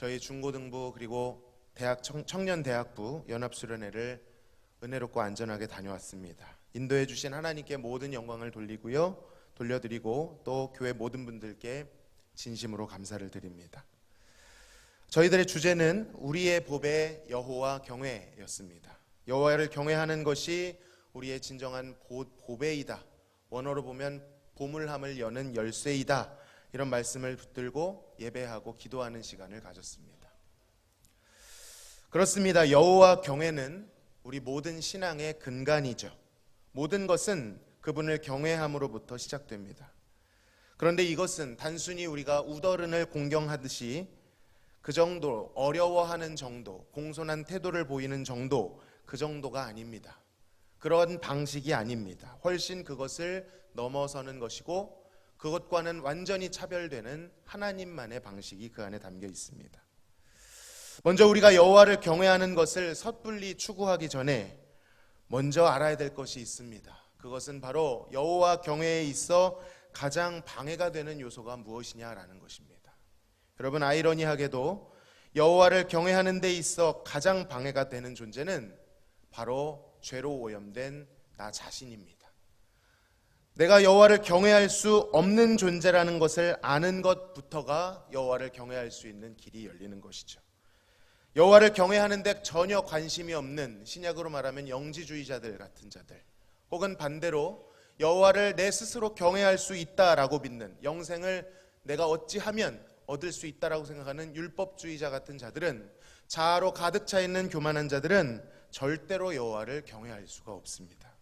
저희 중고등부 그리고 청년대학부 연합수련회를 은혜롭고 안전하게 다녀왔습니다. 인도해 주신 하나님께 모든 영광을 돌려드리고 또 교회 모든 분들께 진심으로 감사를 드립니다. 저희들의 주제는 우리의 보배 여호와 경외였습니다. 여호와를 경외하는 것이 우리의 진정한 보배이다. 원어로 보면 보물함을 여는 열쇠이다. 이런 말씀을 붙들고 예배하고 기도하는 시간을 가졌습니다. 그렇습니다. 여호와 경외는 우리 모든 신앙의 근간이죠. 모든 것은 그분을 경외함으로부터 시작됩니다. 그런데 이것은 단순히 우리가 우더른을 공경하듯이 그 정도, 어려워하는 정도, 공손한 태도를 보이는 정도, 그 정도가 아닙니다. 그런 방식이 아닙니다. 훨씬 그것을 넘어서는 것이고 그것과는 완전히 차별되는 하나님만의 방식이 그 안에 담겨 있습니다. 먼저 우리가 여호와를 경외하는 것을 섣불리 추구하기 전에 먼저 알아야 될 것이 있습니다. 그것은 바로 여호와 경외에 있어 가장 방해가 되는 요소가 무엇이냐라는 것입니다. 여러분, 아이러니하게도 여호와를 경외하는 데 있어 가장 방해가 되는 존재는 바로 죄로 오염된 나 자신입니다. 내가 여호와를 경외할 수 없는 존재라는 것을 아는 것부터가 여호와를 경외할 수 있는 길이 열리는 것이죠. 여호와를 경외하는데 전혀 관심이 없는, 신약으로 말하면 영지주의자들 같은 자들, 혹은 반대로 여호와를 내 스스로 경외할 수 있다라고 믿는, 영생을 내가 어찌하면 얻을 수 있다라고 생각하는 율법주의자 같은 자들은, 자아로 가득 차 있는 교만한 자들은 절대로 여호와를 경외할 수가 없습니다.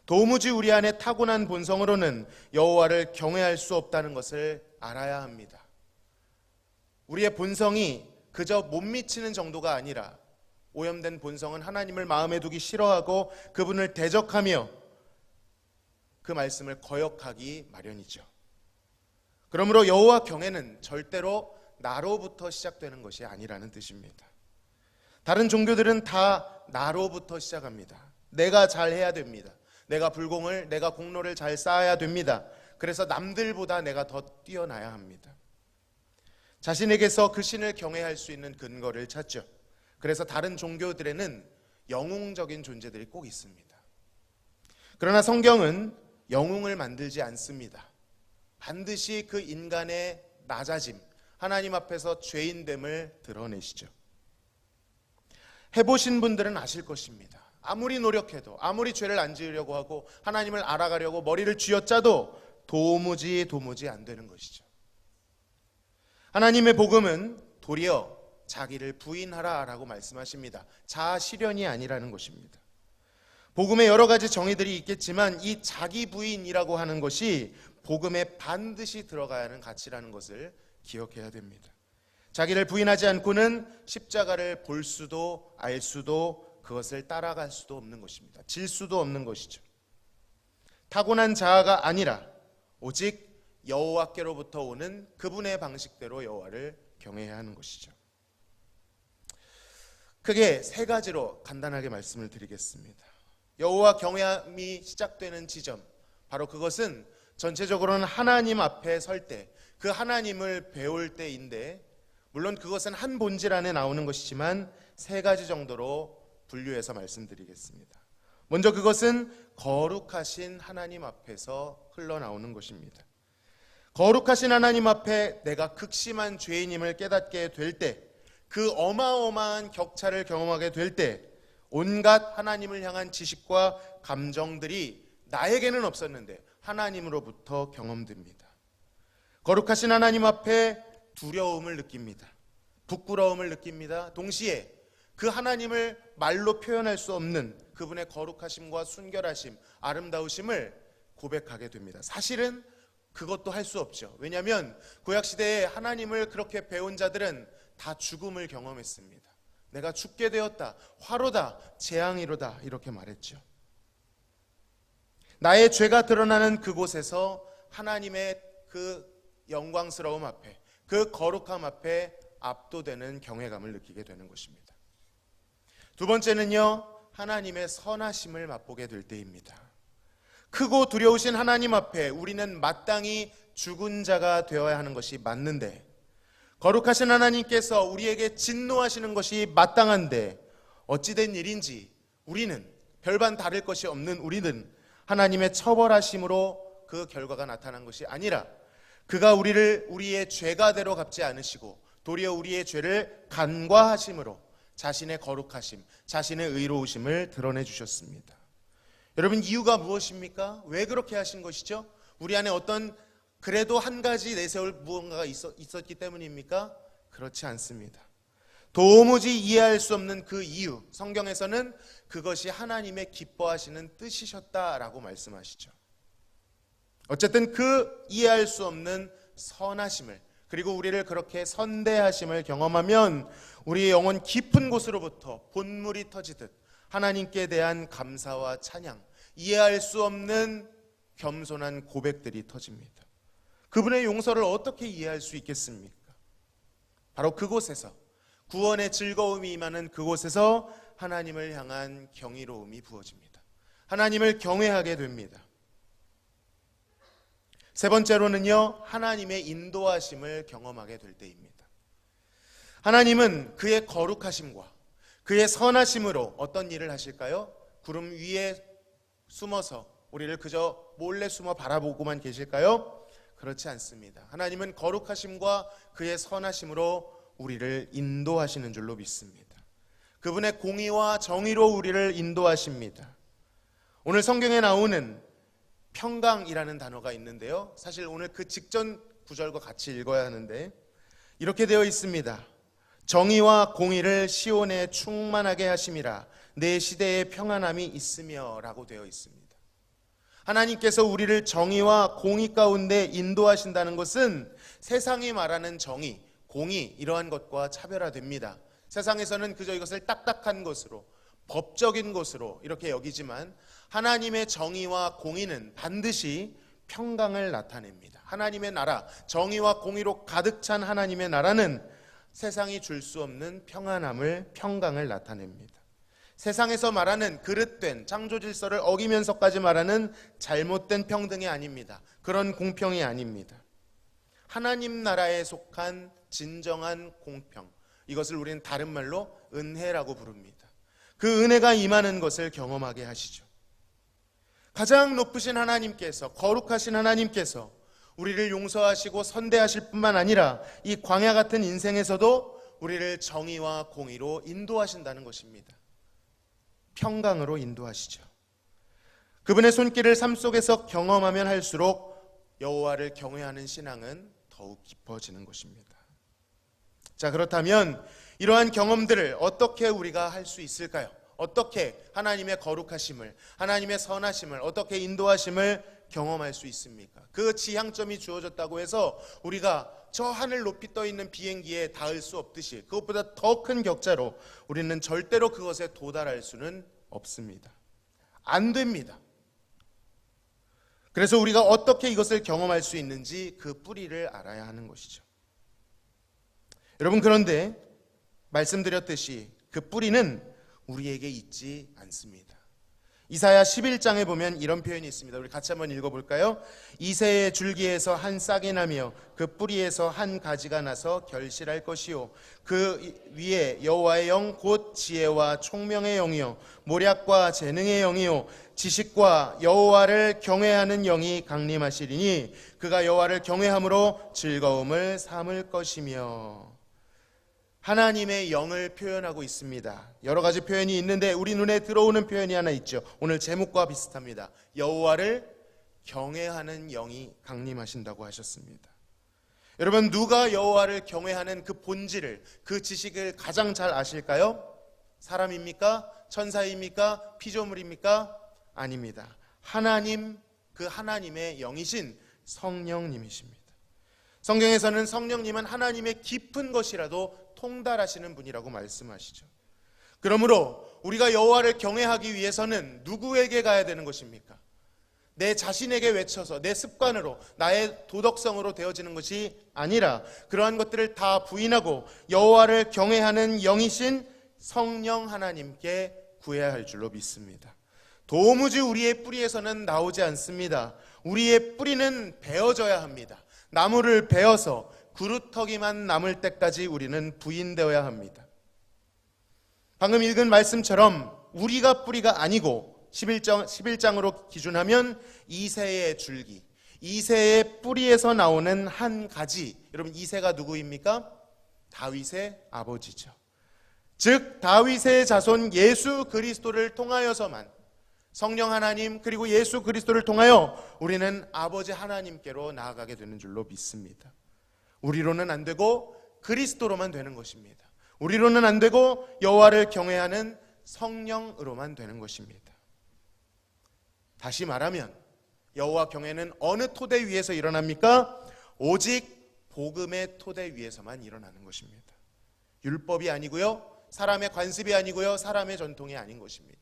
도무지 우리 안에 타고난 본성으로는 여호와를 경외할 수 없다는 것을 알아야 합니다. 우리의 본성이 그저 못 미치는 정도가 아니라 오염된 본성은 하나님을 마음에 두기 싫어하고 그분을 대적하며 그 말씀을 거역하기 마련이죠. 그러므로 여호와 경외는 절대로 나로부터 시작되는 것이 아니라는 뜻입니다. 다른 종교들은 다 나로부터 시작합니다. 내가 잘해야 됩니다. 내가 공로를 잘 쌓아야 됩니다. 그래서 남들보다 내가 더 뛰어나야 합니다. 자신에게서 그 신을 경외할 수 있는 근거를 찾죠. 그래서 다른 종교들에는 영웅적인 존재들이 꼭 있습니다. 그러나 성경은 영웅을 만들지 않습니다. 반드시 그 인간의 낮아짐, 하나님 앞에서 죄인됨을 드러내시죠. 해보신 분들은 아실 것입니다. 아무리 노력해도, 아무리 죄를 안 지으려고 하고 하나님을 알아가려고 머리를 쥐어짜도 도무지 안 되는 것이죠. 하나님의 복음은 도리어 자기를 부인하라 라고 말씀하십니다. 자아 실현이 아니라는 것입니다. 복음에 여러 가지 정의들이 있겠지만 이 자기 부인이라고 하는 것이 복음에 반드시 들어가야 하는 가치라는 것을 기억해야 됩니다. 자기를 부인하지 않고는 십자가를 볼 수도 알 수도 그것을 따라갈 수도 없는 것입니다. 질 수도 없는 것이죠. 타고난 자아가 아니라 오직 여호와께로부터 오는 그분의 방식대로 여호와를 경외해야 하는 것이죠. 크게 세 가지로 간단하게 말씀을 드리겠습니다. 여호와 경외함이 시작되는 지점, 바로 그것은 전체적으로는 하나님 앞에 설 때, 그 하나님을 배울 때인데, 물론 그것은 한 본질 안에 나오는 것이지만 세 가지 정도로 분류해서 말씀드리겠습니다. 먼저 그것은 거룩하신 하나님 앞에서 흘러나오는 것입니다. 거룩하신 하나님 앞에 내가 극심한 죄인임을 깨닫게 될 때, 그 어마어마한 격차를 경험하게 될 때, 온갖 하나님을 향한 지식과 감정들이 나에게는 없었는데 하나님으로부터 경험됩니다. 거룩하신 하나님 앞에 두려움을 느낍니다. 부끄러움을 느낍니다. 동시에 그 하나님을 말로 표현할 수 없는 그분의 거룩하심과 순결하심, 아름다우심을 고백하게 됩니다. 사실은 그것도 할 수 없죠. 왜냐하면 구약시대에 하나님을 그렇게 배운 자들은 다 죽음을 경험했습니다. 내가 죽게 되었다, 화로다, 재앙이로다 이렇게 말했죠. 나의 죄가 드러나는 그곳에서 하나님의 그 영광스러움 앞에, 그 거룩함 앞에 압도되는 경외감을 느끼게 되는 것입니다. 두 번째는요, 하나님의 선하심을 맛보게 될 때입니다. 크고 두려우신 하나님 앞에 우리는 마땅히 죽은 자가 되어야 하는 것이 맞는데, 거룩하신 하나님께서 우리에게 진노하시는 것이 마땅한데 어찌된 일인지 우리는 별반 다를 것이 없는 우리는 하나님의 처벌하심으로 그 결과가 나타난 것이 아니라 그가 우리를 우리의 죄가대로 갚지 않으시고 도리어 우리의 죄를 간과하심으로 자신의 거룩하심, 자신의 의로우심을 드러내 주셨습니다. 여러분, 이유가 무엇입니까? 왜 그렇게 하신 것이죠? 우리 안에 어떤 그래도 한 가지 내세울 무언가가 있었기 때문입니까? 그렇지 않습니다. 도무지 이해할 수 없는 그 이유, 성경에서는 그것이 하나님의 기뻐하시는 뜻이셨다라고 말씀하시죠. 어쨌든 그 이해할 수 없는 선하심을, 그리고 우리를 그렇게 선대하심을 경험하면 우리의 영혼 깊은 곳으로부터 본물이 터지듯 하나님께 대한 감사와 찬양, 이해할 수 없는 겸손한 고백들이 터집니다. 그분의 용서를 어떻게 이해할 수 있겠습니까? 바로 그곳에서, 구원의 즐거움이 임하는 그곳에서 하나님을 향한 경이로움이 부어집니다. 하나님을 경외하게 됩니다. 세 번째로는요, 하나님의 인도하심을 경험하게 될 때입니다. 하나님은 그의 거룩하심과 그의 선하심으로 어떤 일을 하실까요? 구름 위에 숨어서 우리를 그저 몰래 숨어 바라보고만 계실까요? 그렇지 않습니다. 하나님은 거룩하심과 그의 선하심으로 우리를 인도하시는 줄로 믿습니다. 그분의 공의와 정의로 우리를 인도하십니다. 오늘 성경에 나오는 평강이라는 단어가 있는데요, 사실 오늘 그 직전 구절과 같이 읽어야 하는데 이렇게 되어 있습니다. 정의와 공의를 시온에 충만하게 하심이라 내 시대에 평안함이 있으며 라고 되어 있습니다. 하나님께서 우리를 정의와 공의 가운데 인도하신다는 것은 세상이 말하는 정의, 공의 이러한 것과 차별화됩니다. 세상에서는 그저 이것을 딱딱한 것으로, 법적인 것으로 이렇게 여기지만 하나님의 정의와 공의는 반드시 평강을 나타냅니다. 하나님의 나라, 정의와 공의로 가득 찬 하나님의 나라는 세상이 줄 수 없는 평안함을, 평강을 나타냅니다. 세상에서 말하는 그릇된 창조 질서를 어기면서까지 말하는 잘못된 평등이 아닙니다. 그런 공평이 아닙니다. 하나님 나라에 속한 진정한 공평, 이것을 우리는 다른 말로 은혜라고 부릅니다. 그 은혜가 임하는 것을 경험하게 하시죠. 가장 높으신 하나님께서, 거룩하신 하나님께서 우리를 용서하시고 선대하실 뿐만 아니라 이 광야 같은 인생에서도 우리를 정의와 공의로 인도하신다는 것입니다. 평강으로 인도하시죠. 그분의 손길을 삶 속에서 경험하면 할수록 여호와를 경외하는 신앙은 더욱 깊어지는 것입니다. 자, 그렇다면 이러한 경험들을 어떻게 우리가 할 수 있을까요? 어떻게 하나님의 거룩하심을, 하나님의 선하심을, 어떻게 인도하심을 경험할 수 있습니까? 그 지향점이 주어졌다고 해서 우리가 저 하늘 높이 떠 있는 비행기에 닿을 수 없듯이 그것보다 더 큰 격자로 우리는 절대로 그것에 도달할 수는 없습니다. 안 됩니다. 그래서 우리가 어떻게 이것을 경험할 수 있는지 그 뿌리를 알아야 하는 것이죠. 여러분, 그런데 말씀드렸듯이 그 뿌리는 우리에게 있지 않습니다. 이사야 11장에 보면 이런 표현이 있습니다. 우리 같이 한번 읽어볼까요? 이새의 줄기에서 한 싹이 나며 그 뿌리에서 한 가지가 나서 결실할 것이요 그 위에 여호와의 영 곧 지혜와 총명의 영이요 모략과 재능의 영이요 지식과 여호와를 경외하는 영이 강림하시리니 그가 여호와를 경외함으로 즐거움을 삼을 것이며. 하나님의 영을 표현하고 있습니다. 여러 가지 표현이 있는데 우리 눈에 들어오는 표현이 하나 있죠. 오늘 제목과 비슷합니다. 여호와를 경외하는 영이 강림하신다고 하셨습니다. 여러분, 누가 여호와를 경외하는 그 본질을, 그 지식을 가장 잘 아실까요? 사람입니까? 천사입니까? 피조물입니까? 아닙니다. 하나님, 그 하나님의 영이신 성령님이십니다. 성경에서는 성령님은 하나님의 깊은 것이라도 통달하시는 분이라고 말씀하시죠. 그러므로 우리가 여호와를 경외하기 위해서는 누구에게 가야 되는 것입니까? 내 자신에게 외쳐서 내 습관으로, 나의 도덕성으로 되어지는 것이 아니라 그러한 것들을 다 부인하고 여호와를 경외하는 영이신 성령 하나님께 구해야 할 줄로 믿습니다. 도무지 우리의 뿌리에서는 나오지 않습니다. 우리의 뿌리는 베어져야 합니다. 나무를 베어서 구루터기만 남을 때까지 우리는 부인되어야 합니다. 방금 읽은 말씀처럼 우리가 뿌리가 아니고 11장으로 기준하면 이새의 줄기, 이새의 뿌리에서 나오는 한 가지. 여러분, 이새가 누구입니까? 다윗의 아버지죠. 즉 다윗의 자손 예수 그리스도를 통하여서만, 성령 하나님 그리고 예수 그리스도를 통하여 우리는 아버지 하나님께로 나아가게 되는 줄로 믿습니다. 우리로는 안 되고 그리스도로만 되는 것입니다. 우리로는 안 되고 여호와를 경외하는 성령으로만 되는 것입니다. 다시 말하면 여호와 경외는 어느 토대 위에서 일어납니까? 오직 복음의 토대 위에서만 일어나는 것입니다. 율법이 아니고요, 사람의 관습이 아니고요, 사람의 전통이 아닌 것입니다.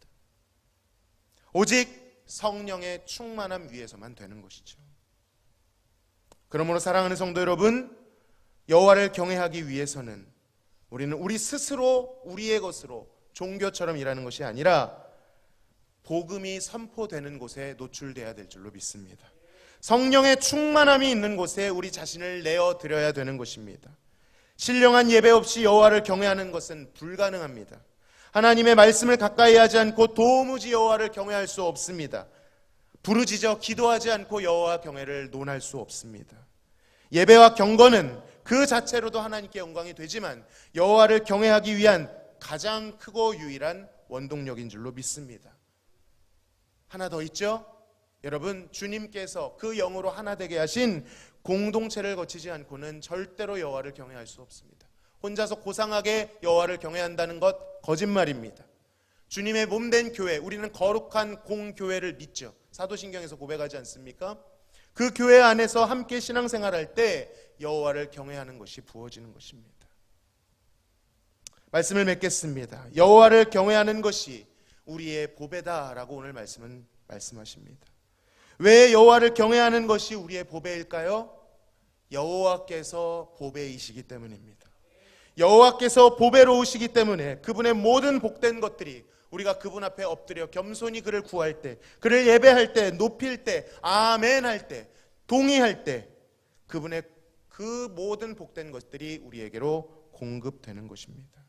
오직 성령의 충만함 위에서만 되는 것이죠. 그러므로 사랑하는 성도 여러분, 여호와를 경외하기 위해서는 우리는 우리 스스로 우리의 것으로 종교처럼 일하는 것이 아니라 복음이 선포되는 곳에 노출되어야 될 줄로 믿습니다. 성령의 충만함이 있는 곳에 우리 자신을 내어드려야 되는 것입니다. 신령한 예배 없이 여호와를 경외하는 것은 불가능합니다. 하나님의 말씀을 가까이 하지 않고 도무지 여호와를 경외할 수 없습니다. 부르짖어 기도하지 않고 여호와 경외를 논할 수 없습니다. 예배와 경건은 그 자체로도 하나님께 영광이 되지만 여호와를 경외하기 위한 가장 크고 유일한 원동력인 줄로 믿습니다. 하나 더 있죠? 여러분, 주님께서 그 영으로 하나 되게 하신 공동체를 거치지 않고는 절대로 여호와를 경외할 수 없습니다. 혼자서 고상하게 여호와를 경외한다는 것 거짓말입니다. 주님의 몸된 교회, 우리는 거룩한 공교회를 믿죠. 사도신경에서 고백하지 않습니까? 그 교회 안에서 함께 신앙생활할 때 여호와를 경외하는 것이 부어지는 것입니다. 말씀을 맺겠습니다. 여호와를 경외하는 것이 우리의 보배다라고 오늘 말씀은 말씀하십니다. 왜 여호와를 경외하는 것이 우리의 보배일까요? 여호와께서 보배이시기 때문입니다. 여호와께서 보배로우시기 때문에 그분의 모든 복된 것들이 우리가 그분 앞에 엎드려 겸손히 그를 구할 때, 그를 예배할 때, 높일 때, 아멘 할 때, 동의할 때 그분의 그 모든 복된 것들이 우리에게로 공급되는 것입니다.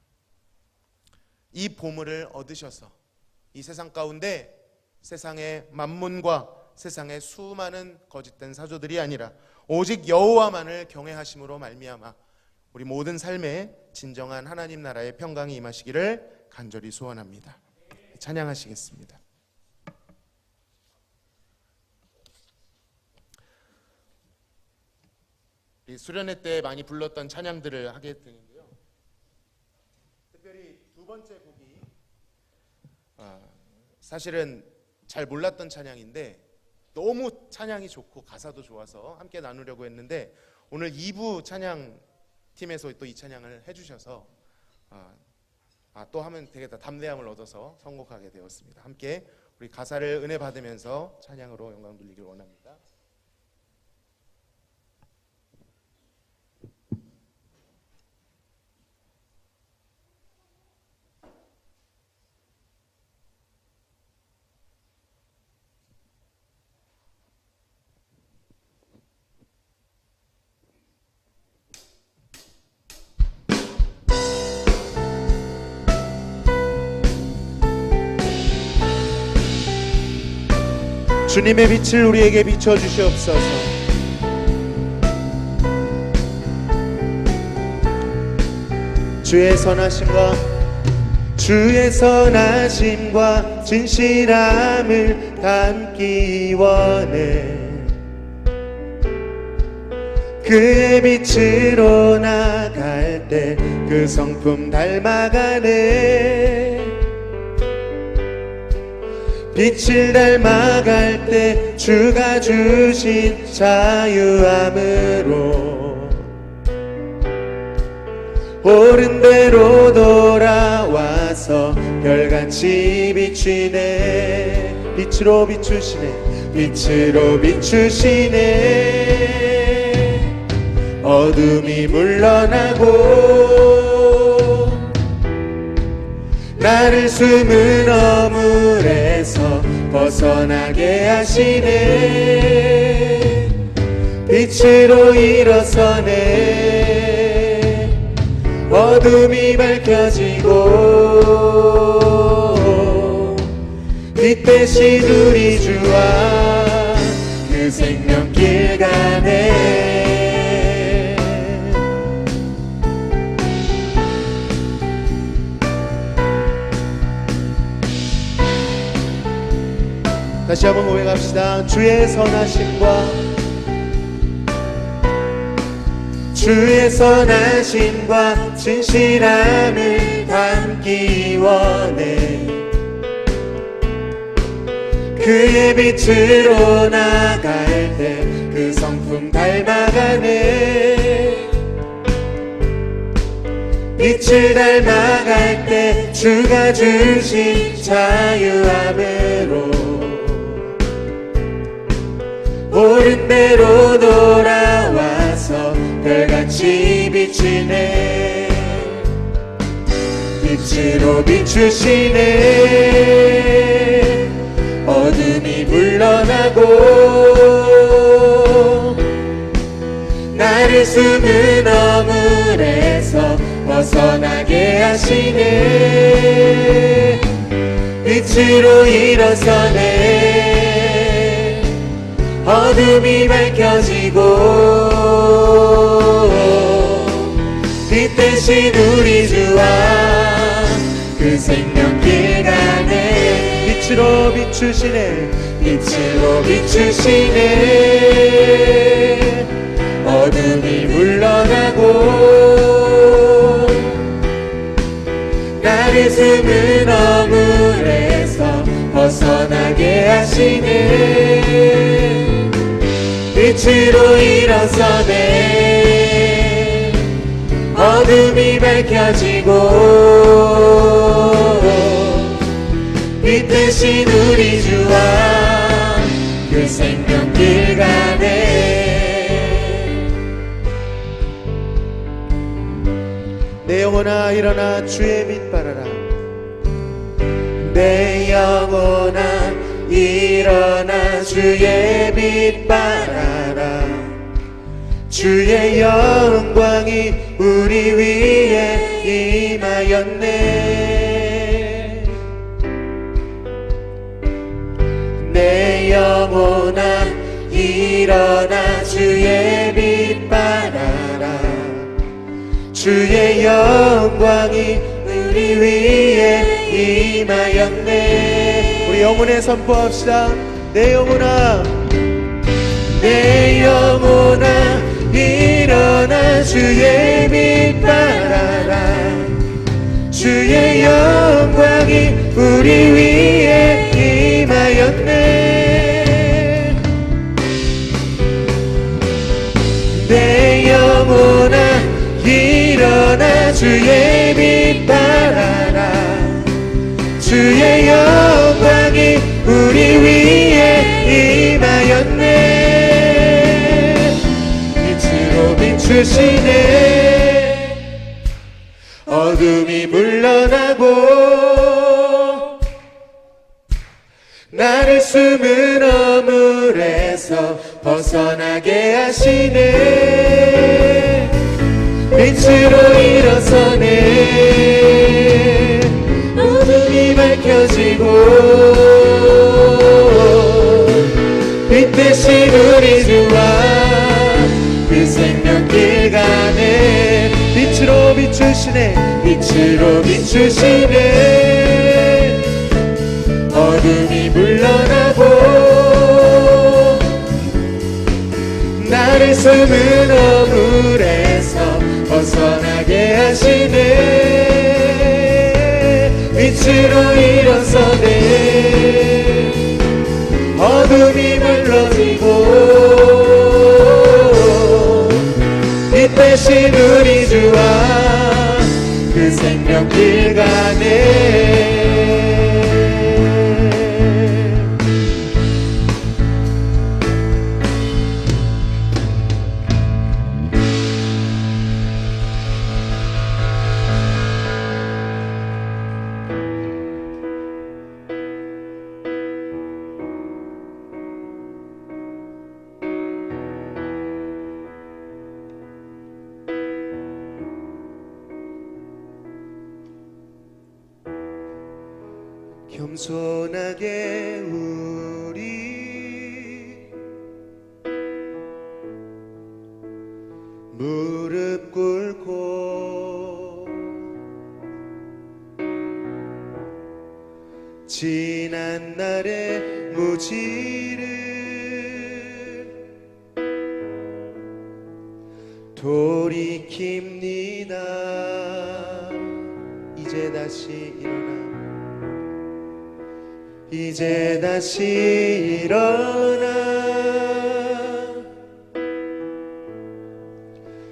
이 보물을 얻으셔서 이 세상 가운데 세상의 만문과 세상의 수많은 거짓된 사조들이 아니라 오직 여호와만을 경외하심으로 말미암아 우리 모든 삶에 진정한 하나님 나라의 평강이 임하시기를 간절히 소원합니다. 찬양하시겠습니다. 이 수련회 때 많이 불렀던 찬양들을 하게 되는데요. 특별히 두 번째 곡이 사실은 잘 몰랐던 찬양인데 너무 찬양이 좋고 가사도 좋아서 함께 나누려고 했는데 오늘 2부 찬양 팀에서 또 이 찬양을 해주셔서 또 하면 되겠다 담대함을 얻어서 선곡하게 되었습니다. 함께 우리 가사를 은혜 받으면서 찬양으로 영광 돌리길 원합니다. 주님의 빛을 우리에게 비춰주시옵소서. 주의 선하심과 진실함을 담기 원해. 그의 빛으로 나갈 때 그 성품 닮아가네. 빛을 닮아갈 때 주가 주신 자유함으로 옳은 대로 돌아와서 별같이 비추네. 빛으로 비추시네. 어둠이 물러나고 나를 숨은 어물에서 벗어나게 하시네. 빛으로 일어서네. 어둠이 밝혀지고 빛 대신 우리 주와 그 생명길 가네. 다시 한번 고백합시다. 주의 선하심과 진실함을 담기 원해. 그의 빛으로 나갈 때 그 성품 닮아가네. 빛을 닮아갈 때 주가 주신 자유함으로 옳은 대로 돌아와서 별같이 비치네. 빛으로 비추시네. 어둠이 물러나고 나를 숨은 어물에서 벗어나게 하시네. 빛으로 일어서네. 어둠이 밝혀지고 빛 대신 우리 주와 그 생명길 가네. 빛으로 비추시네. 빛으로 비추시네. 어둠이 물러나고 나를 숨은 어물에서 벗어나게 하시네. 빛으로 일어서네. 어둠이 밝혀지고 빛 대신 우리 주와 그 생명길 가네. 내 영혼아 일어나 주의 빛 발하라. 내 영혼아 일어나 주의 빛 발하라. 주의 영광이 우리 위에 임하였네. 내 영혼아 일어나 주의 빛 발하라. 주의 영광이 우리 위에 임하였네. 우리 영혼에 선포합시다. 내 영혼아, 내 영혼아 일어나 주의 빛 발하라. 주의 영광이 우리 위에 임하였네. 내 영혼아 일어나 주의 빛 발하라. 주의 영광이 우리 위에 임하였네. 빛으로 비추시네. 어둠이 물러나고 나를 숨은 어물에서 벗어나게 하시네. 빛으로 일어서네. 어둠이 밝혀지고 빛 대신 우리 주와 그 생명길 가네. 빛으로 비추시네. 빛으로 비추시네. 어둠이 물러나고 나를 숨은 어물에서 벗어나게 하시네. 빛으로 일어서네. 어둠이 물러지고 빛 대신 우리 주와 그 생명길 가네. 겸손하게 우리 무릎 꿇고 지난 날의 무지를 돌이킵니다. 이제 다시 일어나 이제 다시 일어나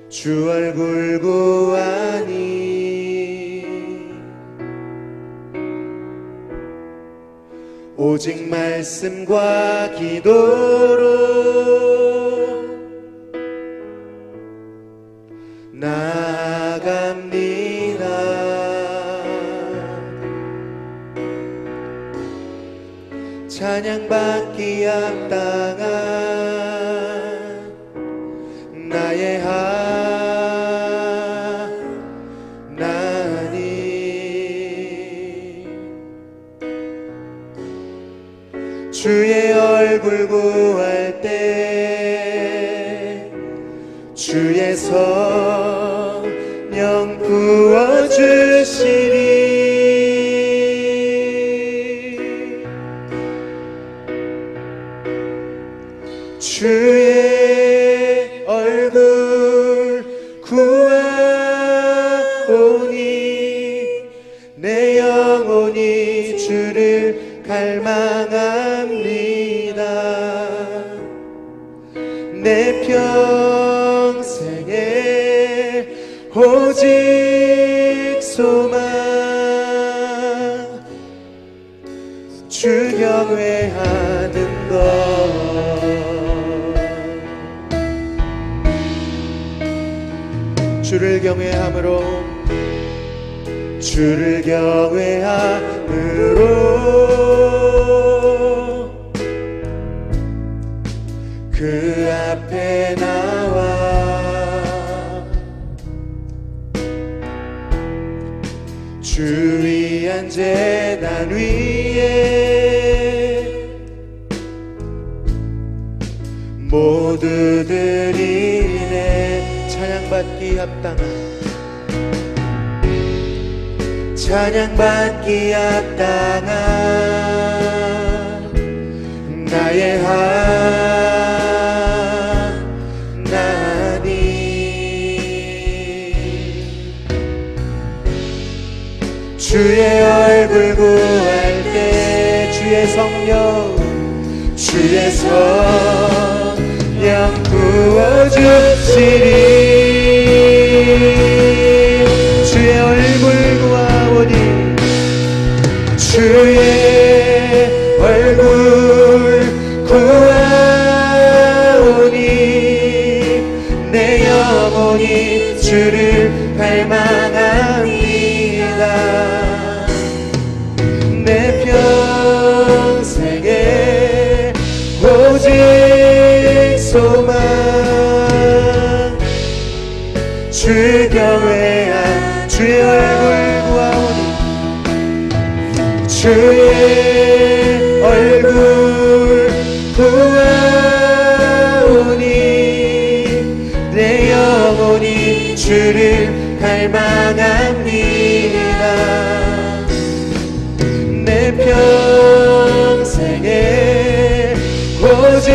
주 얼굴 구하니 오직 말씀과 기도로 나아갑니다. 찬양받기 합당한 나의 하나님, 주의 얼굴 구할 때 주의 성령 부어주시리. 주의 얼굴 구하오니 내 영혼이 주를 갈망합니다. 내 평생에 오직 소망 주 경외하는 것. 주를 경외함으로 주를 경외함으로 그 앞에 나와 주 위한 제단 위에 모두들이 내 찬양받기 합당한 찬양받기 합당한 나의 하나님, 주의 얼굴 구할 때 주의 성령 부어주시리. 주의 얼굴 구하오니 주의 얼굴 구하오니 내 영혼이 주를 갈망합니다. 내 평생에 오직 소망 주 경외한 주의 얼굴 구하오니 주의 얼굴 구하오니 내 영혼이 주를 갈망합니다. 내 평생에 오직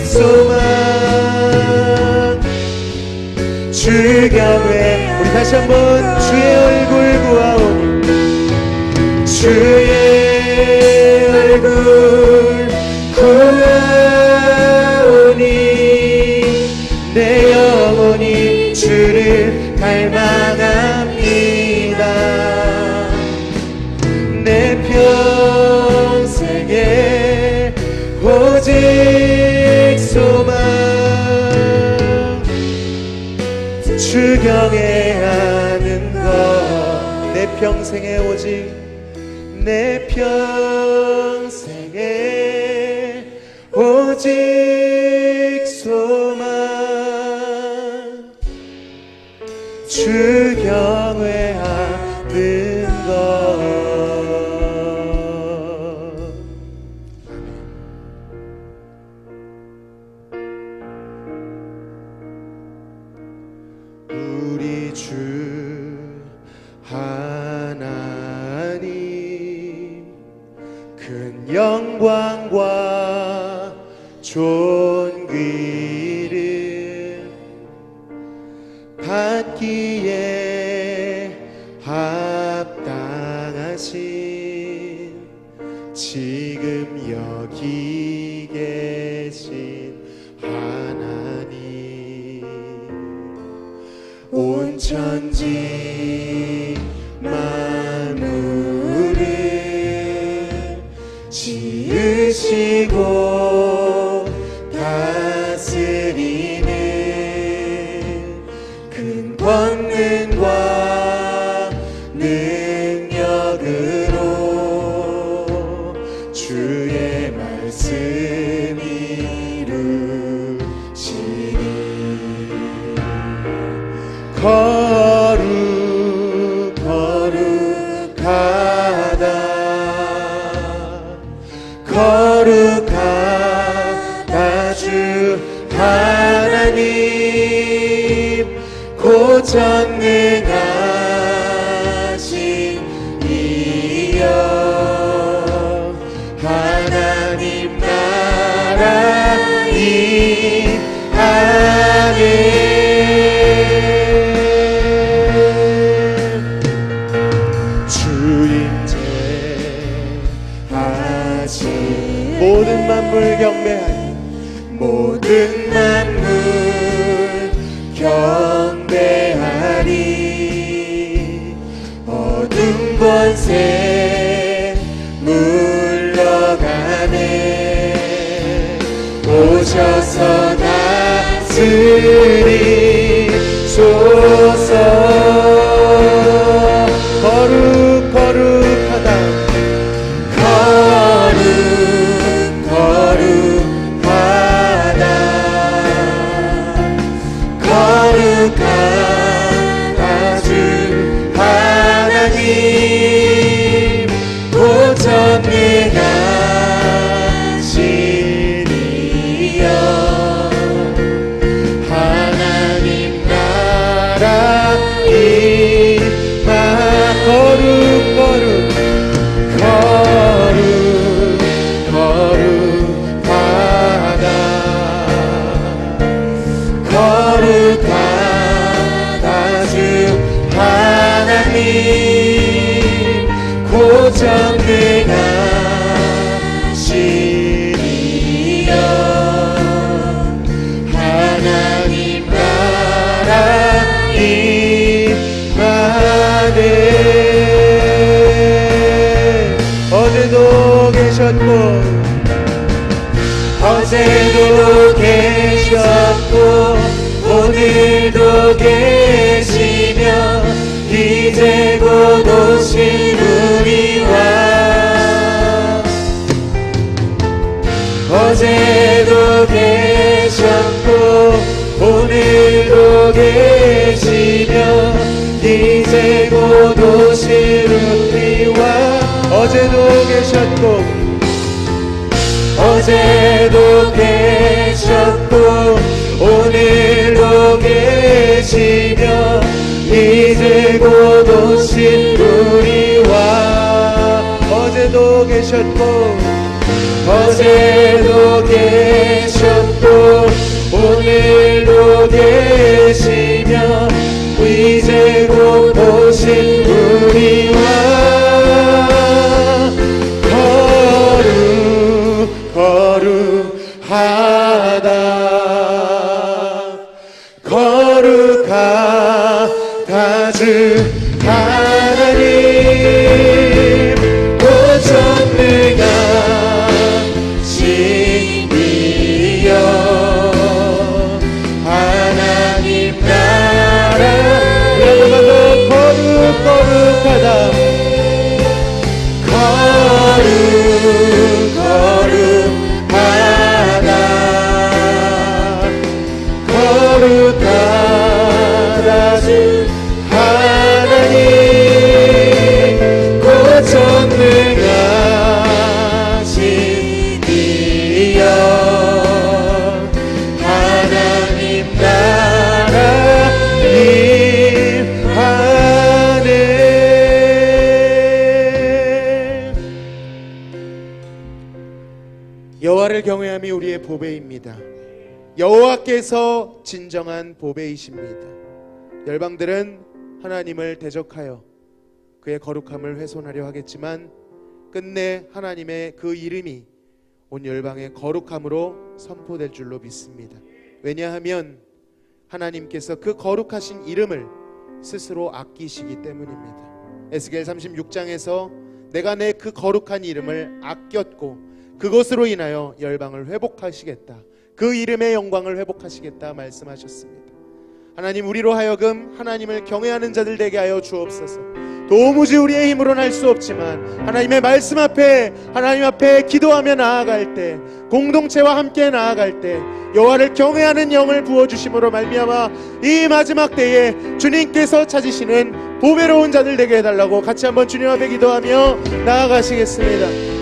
소망 주 경외. 우리 다시 한번 주의 얼굴 구하오니 주의 얼굴 구하오니 내 영혼이 주를 갈망합니다. 내 평생에 오직 소망 주 경외하는 것. 내 평생에 오직 내 평생에 오직 소망 주 경외하는 것. 하나님 큰 영광과 존귀를 받기에 합당하신 지금 여기 계신 하나님 온 천지 만물을 지으시고 다스리는 큰 권능과 능력으로 주의 말씀 이루시니 거룩하다 거룩하다 주 하나님 곧 전능하신 이여 하나님 나라 이 안에 모든 만물 경배하리 모든 만물 경배하리 어둠 권세 물러가네 오셔서 다스리소서 거룩하다 거룩하다 주 하나님 곧 전능하신 이여 하나님 나라 임하 거룩하다 주 하나님 곧 전능하신 이여 하나님 나라 임하네 어제도 계셨고 오늘도 계시며 이제 곧 오실 우리와 어제도 계셨고 오늘도 계시며 이제 곧 오실 우리와 어제도 계셨고 오늘도 계시며 이제 곧 오실 우리와 어제도 계셨고 오늘도 계시며 이제 곧 오실 우리와 거룩하다 주 하나님 곧 전능하신 이여 하나님 나라 거룩하다 거룩하다 주 하나님 경외함이 우리의 보배입니다. 여호와께서 진정한 보배이십니다. 열방들은 하나님을 대적하여 그의 거룩함을 훼손하려 하겠지만 끝내 하나님의 그 이름이 온 열방의 거룩함으로 선포될 줄로 믿습니다. 왜냐하면 하나님께서 그 거룩하신 이름을 스스로 아끼시기 때문입니다. 에스겔 36장에서 내가 내 그 거룩한 이름을 아꼈고 그것으로 인하여 열방을 회복하시겠다, 그 이름의 영광을 회복하시겠다 말씀하셨습니다. 하나님, 우리로 하여금 하나님을 경외하는 자들 되게 하여 주옵소서. 도무지 우리의 힘으로는 할 수 없지만 하나님의 말씀 앞에, 하나님 앞에 기도하며 나아갈 때, 공동체와 함께 나아갈 때 여호와를 경외하는 영을 부어주심으로 말미암아 이 마지막 때에 주님께서 찾으시는 보배로운 자들 되게 해달라고 같이 한번 주님 앞에 기도하며 나아가시겠습니다.